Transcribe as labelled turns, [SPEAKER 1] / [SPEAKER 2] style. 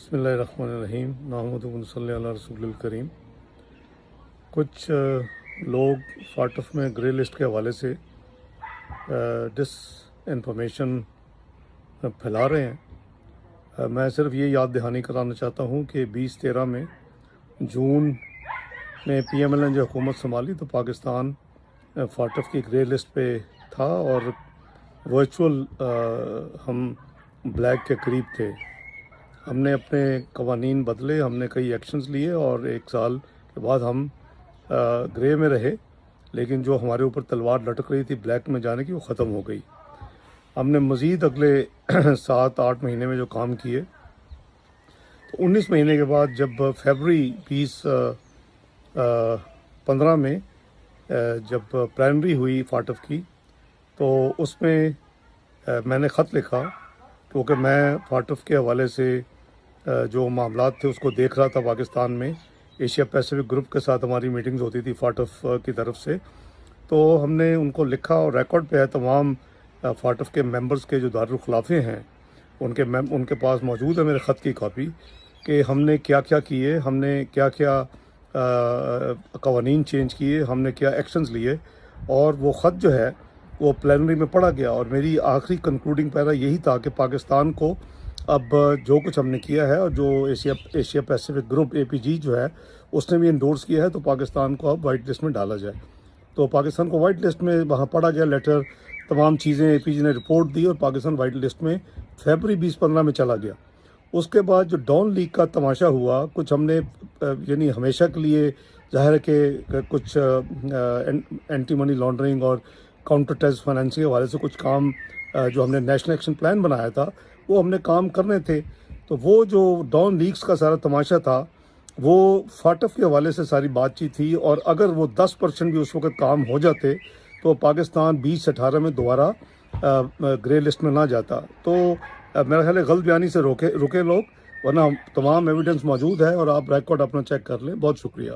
[SPEAKER 1] بسم اللہ الرحمن الرحیم نحمدہ و نصلی علی رسول الکریم۔ کچھ لوگ فاٹف میں گرے لسٹ کے حوالے سے ڈس انفارمیشن پھیلا رہے ہیں۔ میں صرف یہ یاد دہانی کرانا چاہتا ہوں کہ 2013 میں جون میں پی ایم ایل نے جو حکومت سنبھالی تو پاکستان فاٹف کی گرے لسٹ پہ تھا اور ورچوئل ہم بلیک کے قریب تھے۔ ہم نے اپنے قوانین بدلے، ہم نے کئی ایکشنز لیے اور 1 سال کے بعد ہم گرے میں رہے، لیکن جو ہمارے اوپر تلوار لٹک رہی تھی بلیک میں جانے کی وہ ختم ہو گئی۔ ہم نے مزید اگلے 7-8 مہینے میں جو کام کیے تو 19 مہینے کے بعد جب فیبرری 2015 میں جب پرائمری ہوئی فاٹف کی تو اس میں میں نے خط لکھا، کیونکہ میں فاٹف کے حوالے سے جو معاملات تھے اس کو دیکھ رہا تھا پاکستان میں۔ ایشیا پیسیفک گروپ کے ساتھ ہماری میٹنگز ہوتی تھی فاٹف کی طرف سے، تو ہم نے ان کو لکھا اور ریکارڈ پہ ہے تمام فاٹف کے ممبرز کے جو دارالخلافے ہیں ان کے پاس موجود ہے میرے خط کی کاپی کہ ہم نے کیا کیا کیے، ہم نے کیا کیا قوانین چینج کیے، ہم نے کیا ایکشنز لیے، اور وہ خط جو ہے وہ پلینری میں پڑھا گیا اور میری آخری کنکلوڈنگ پیرا یہی تھا کہ پاکستان کو اب جو کچھ ہم نے کیا ہے اور جو ایشیا پیسیفک گروپ APG جو ہے اس نے بھی انڈورس کیا ہے تو پاکستان کو اب وائٹ لسٹ میں ڈالا جائے۔ تو پاکستان کو وائٹ لسٹ میں وہاں پڑھا گیا لیٹر، تمام چیزیں APG نے رپورٹ دی اور پاکستان وائٹ لسٹ میں فیبرری 2015 میں چلا گیا۔ اس کے بعد جو ڈاؤن لیگ کا تماشا ہوا، کچھ ہم نے یعنی ہمیشہ کے لیے ظاہر ہے کہ کچھ اینٹی منی لانڈرنگ اور کاؤنٹر ٹیررسٹ فائنینسنگ کے حوالے سے کچھ کام جو ہم نے نیشنل ایکشن پلان بنایا تھا وہ ہم نے کام کرنے تھے، تو وہ جو ڈاؤن لیگز کا سارا تماشا تھا وہ فاٹف کے حوالے سے ساری بات چیت تھی، اور اگر وہ 10% بھی اس وقت کام ہو جاتے تو پاکستان 20 سے 18 میں دوبارہ گرے لسٹ میں نہ جاتا۔ تو میرا خیال ہے غلط بیانی سے رکے لوگ، ورنہ تمام ایویڈنس موجود ہے اور آپ ریکارڈ اپنا چیک کر لیں۔ بہت شکریہ۔